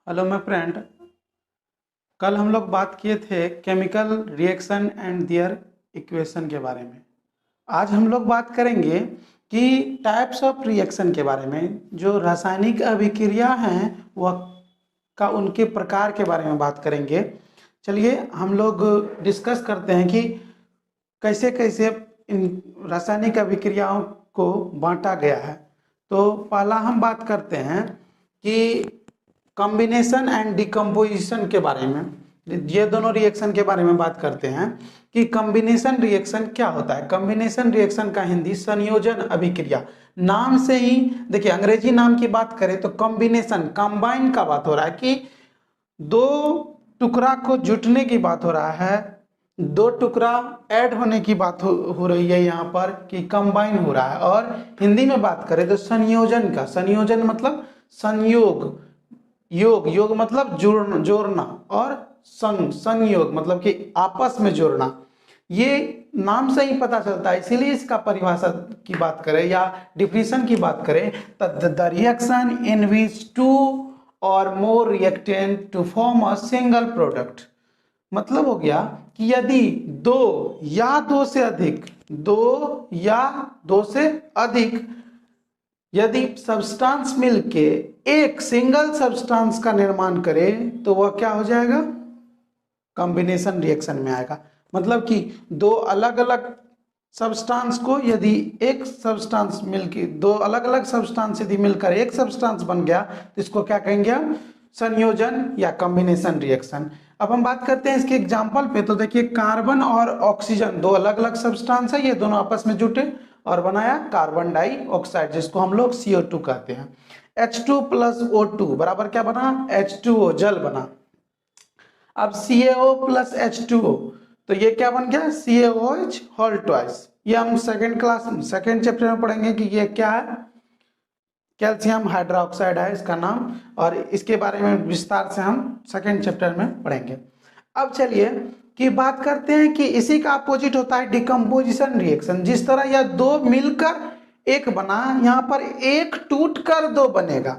Hello my friend. कल हम लोग बात किए थे chemical reaction and their equation के बारे में। आज हम लोग बात करेंगे कि टाइप्स ऑफ रिएक्शन के बारे में, जो रासायनिक अभिक्रिया हैं वह का उनके प्रकार के बारे में बात करेंगे। चलिए हम लोग डिस्कस करते हैं कि कैसे कैसे इन रासायनिक अभिक्रियाओं को बांटा गया है। तो पहला हम बात करते हैं कि कॉम्बिनेशन एंड डिकम्पोजिशन के बारे में। ये दोनों रिएक्शन के बारे में बात करते हैं कि कॉम्बिनेशन रिएक्शन क्या होता है। कॉम्बिनेशन रिएक्शन का हिंदी संयोजन अभिक्रिया। नाम से ही देखिए, अंग्रेजी नाम की बात करें तो कॉम्बिनेशन, कंबाइन का बात हो रहा है कि दो टुकड़ा को जुटने की बात हो रहा है, दो टुकड़ा ऐड होने की बात हो रही है यहाँ पर कि कंबाइन हो रहा है। और हिंदी में बात करें तो संयोजन का, संयोजन मतलब संयोग, योग योग मतलब जोड़ना, और संयोग मतलब कि आपस में जोड़ना। ये नाम से ही पता चलता है, इसीलिए इसका परिभाषा की बात करें या डिफिनेशन की बात करें तो the reaction in which two और more reactant to form a single product. मतलब हो गया कि यदि दो या दो से अधिक यदि सब्सटेंस मिलके एक सिंगल सब्सटेंस का निर्माण करे तो वह क्या हो जाएगा, कॉम्बिनेशन रिएक्शन में आएगा। मतलब कि दो अलग अलग सब्सटेंस को यदि एक सब्सटेंस मिलके, दो अलग अलग सब्सटेंस यदि मिलकर एक सब्सटेंस बन गया तो इसको क्या कहेंगे हम, संयोजन या कॉम्बिनेशन रिएक्शन। अब हम बात करते हैं इसके एग्जांपल पे। तो देखिए, कार्बन और ऑक्सीजन दो अलग अलग सब्सटेंस है, ये दोनों आपस में जुटे और बनाया कार्बन डाइऑक्साइड, जिसको हम लोग CO2 कहते हैं। H2 प्लस O2 बराबर क्या बना, H2O, जल बना। अब CaO प्लस H2O, तो ये क्या बन गया, CaOH होल ट्वाइस। ये हम सेकेंड चैप्टर में पढ़ेंगे कि ये क्या है, कैल्शियम हाइड्रोक्साइड है इसका नाम, और इसके बारे में विस्तार से हम सेकेंड चैप्टर में पढ़ेंगे। अब चलिए कि बात करते हैं कि इसी का अपोजिट होता है डिकम्पोजिशन रिएक्शन। जिस तरह यह दो मिलकर एक बना, यहाँ पर एक टूट कर दो बनेगा।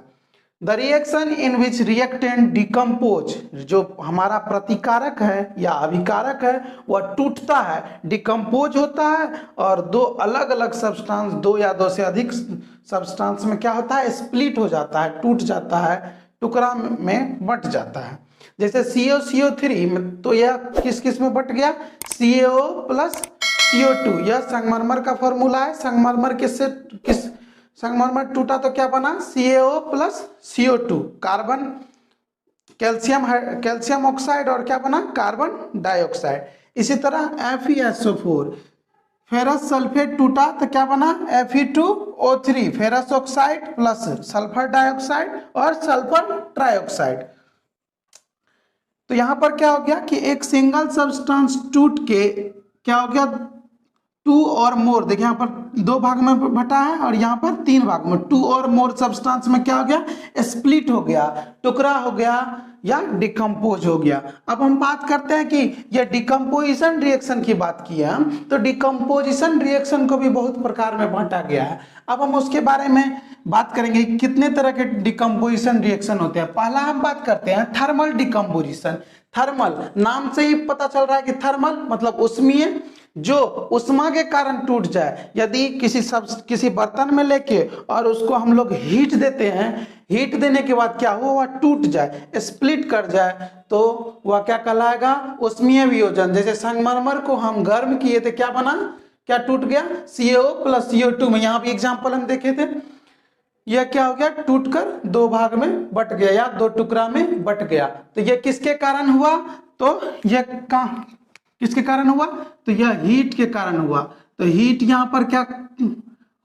The reaction in which reactant decompose, जो हमारा प्रतिकारक है या अभिकारक है वह टूटता है, डिकम्पोज होता है, और दो अलग अलग सब्सटेंस, दो या दो से अधिक सब्सटेंस में क्या होता है, स्प्लिट हो जाता है, टूट जाता है, टुकड़ा में बट जाता है। जैसे CO3 में, तो यह किस किस में बट गया, CaO प्लस CO2। यह संगमरमर का फॉर्मूला है। संगमरमर संगमरमर टूटा तो क्या बना, CaO plus CO2, carbon calcium oxide, और क्या बना, कार्बन डाइऑक्साइड। इसी तरह FeSO4, फेरस सल्फेट टूटा तो क्या बना, Fe2O3, ferrous oxide plus sulphur dioxide और सल्फर ट्राइऑक्साइड। तो यहां पर क्या हो गया कि एक सिंगल सब्सटेंस टूट के क्या हो गया, टू और मोर, देखिए यहाँ पर दो भाग में बटा है और यहाँ पर तीन भाग में, टू और मोर सब्सटेंस में क्या हो गया, स्प्लिट हो गया, टुकड़ा हो गया या डिकम्पोज हो गया। अब हम बात करते हैं कि यह डिकम्पोजिशन रिएक्शन की बात की है हम, तो डिकम्पोजिशन रिएक्शन को भी बहुत प्रकार में बांटा गया है। अब हम उसके बारे में बात करेंगे कितने तरह के डिकम्पोजिशन रिएक्शन होते हैं। पहला हम बात करते हैं थर्मल डिकम्पोजिशन। थर्मल, नाम से ही पता चल रहा है कि थर्मल मतलब उष्मीय, जो उष्मा के कारण टूट जाए। यदि किसी बर्तन में लेके और उसको हम लोग हीट देते हैं, हीट देने के बाद क्या हुआ, वह टूट जाए, स्प्लिट कर जाए, तो वह क्या कहलाएगा, उष्मीय वियोजन। जैसे संगमरमर को हम गर्म किए थे, क्या बना, क्या टूट गया, CaO प्लस CO2 में। यहाँ भी एग्जाम्पल हम देखे थे, यह क्या हो गया, टूटकर दो भाग में बट गया या दो टुकड़ा में बट गया। तो यह किसके कारण हुआ, तो यह किसके कारण हुआ, तो यह हीट के कारण हुआ। तो हीट यहाँ पर क्या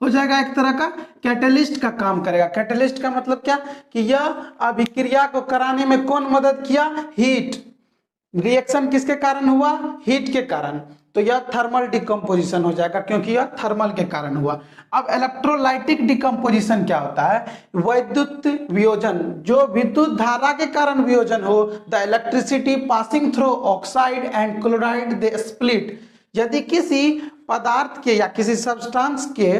हो जाएगा, एक तरह का कैटलिस्ट का काम करेगा। कैटलिस्ट का मतलब क्या, कि यह अभिक्रिया को कराने में कौन मदद किया, हीट। रिएक्शन किसके कारण हुआ, हीट के कारण, तो यह थर्मल डिकम्पोजिशन हो जाएगा क्योंकि यह थर्मल के कारण हुआ। अब इलेक्ट्रोलाइटिक डिकम्पोजिशन क्या होता है, वैद्युत वियोजन, जो विद्युत धारा के कारण वियोजन हो। The electricity passing through oxide and chloride they split. यदि किसी पदार्थ के या किसी सब्सटेंस के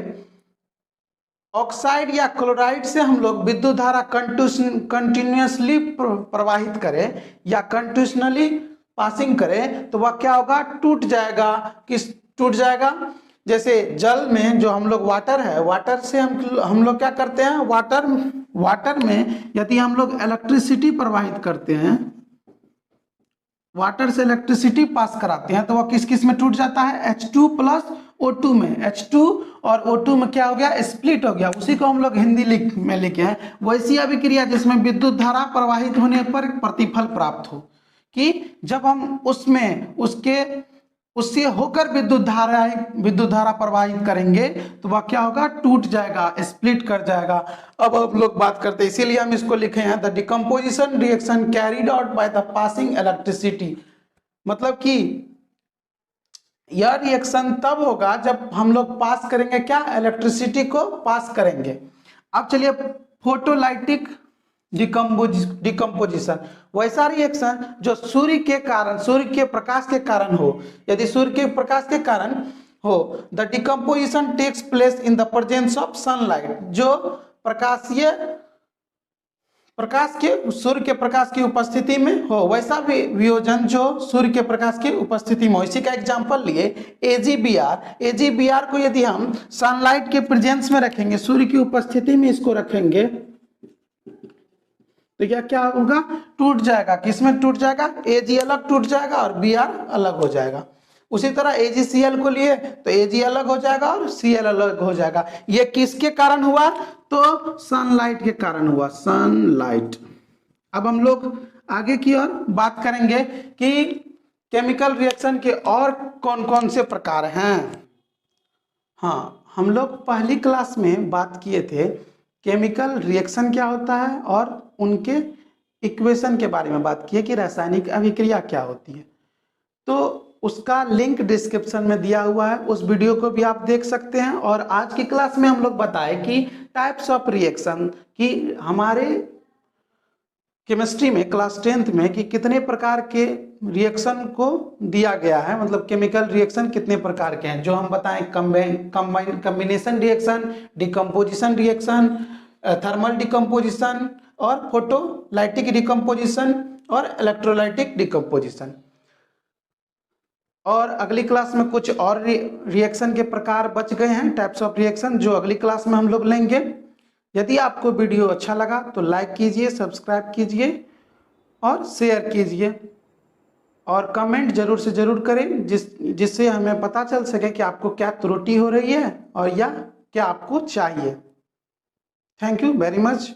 ऑक्साइड या क्लोराइड से हम लोग विद्युत धारा कंटिन्यूसली प्रवाहित करें या कंटिन्यूसली पासिंग करें तो वह क्या होगा, टूट जाएगा। किस टूट जाएगा? जैसे जल में जो हम लोग वाटर है, वाटर से हम लोग क्या करते हैं, वाटर में यदि हम लोग इलेक्ट्रिसिटी प्रवाहित करते हैं, वाटर से इलेक्ट्रिसिटी पास कराते हैं तो वह किस किस में टूट जाता है, H2 प्लस O2 में। H2 और O2 में क्या हो गया, स्प्लिट हो गया। उसी को हम लोग हिंदी में लिखे हैं वैसी अभिक्रिया जिसमें विद्युत धारा प्रवाहित होने पर प्रतिफल प्राप्त हो, कि जब हम उसमें उससे होकर विद्युत धारा प्रवाहित करेंगे तो वह क्या होगा, टूट जाएगा, स्प्लिट कर जाएगा। अब हम लोग बात करते हैं, इसीलिए हम इसको लिखे हैं the decomposition reaction carried out by the passing electricity. मतलब कि यह रिएक्शन तब होगा जब हम लोग पास करेंगे क्या, इलेक्ट्रिसिटी को पास करेंगे। अब चलिए फोटोलाइटिक डिकम्पोजिशन, वैसा रिएक्शन जो सूर्य के प्रकाश के कारण हो। यदि सूर्य के प्रकाश के कारण हो, the decomposition takes place in the presence of sunlight, जो सूर्य के प्रकाश की उपस्थिति में हो, वैसा भी वियोजन जो सूर्य के प्रकाश की उपस्थिति में हो। इसी का एग्जांपल लिए AgBr को यदि हम सनलाइट के प्रेजेंस में रखेंगे, सूर्य की उपस्थिति में इसको रखेंगे तो क्या होगा, टूट जाएगा। किसमें टूट जाएगा, Ag अलग टूट जाएगा और Br अलग हो जाएगा। उसी तरह AgCl को लिए तो Ag अलग हो जाएगा और Cl अलग हो जाएगा। ये किसके कारण हुआ, तो सनलाइट के कारण हुआ, सनलाइट। अब हम लोग आगे की ओर बात करेंगे कि केमिकल रिएक्शन के और कौन कौन से प्रकार हैं। हाँ, हम लोग पहली क्लास में बात किए थे केमिकल रिएक्शन क्या होता है और उनके इक्वेशन के बारे में बात किए कि रासायनिक अभिक्रिया क्या होती है। तो उसका लिंक डिस्क्रिप्शन में दिया हुआ है, उस वीडियो को भी आप देख सकते हैं। और आज की क्लास में हम लोग बताए कि टाइप्स ऑफ रिएक्शन, कि हमारे केमिस्ट्री में क्लास 10th में कि कितने प्रकार के रिएक्शन को दिया गया है, मतलब केमिकल रिएक्शन कितने प्रकार के हैं, जो हम बताएं combination reaction, decomposition reaction, thermal decomposition और फोटोलाइटिक डिकम्पोजिशन और इलेक्ट्रोलाइटिक डिकम्पोजिशन। और अगली क्लास में कुछ और रिएक्शन के प्रकार बच गए हैं, टाइप्स ऑफ रिएक्शन, जो अगली क्लास में हम लोग लेंगे। यदि आपको वीडियो अच्छा लगा तो लाइक कीजिए, सब्सक्राइब कीजिए और शेयर कीजिए और कमेंट जरूर से जरूर करें, जिससे हमें पता चल सके कि आपको क्या त्रुटि हो रही है और या क्या आपको चाहिए। Thank you very much.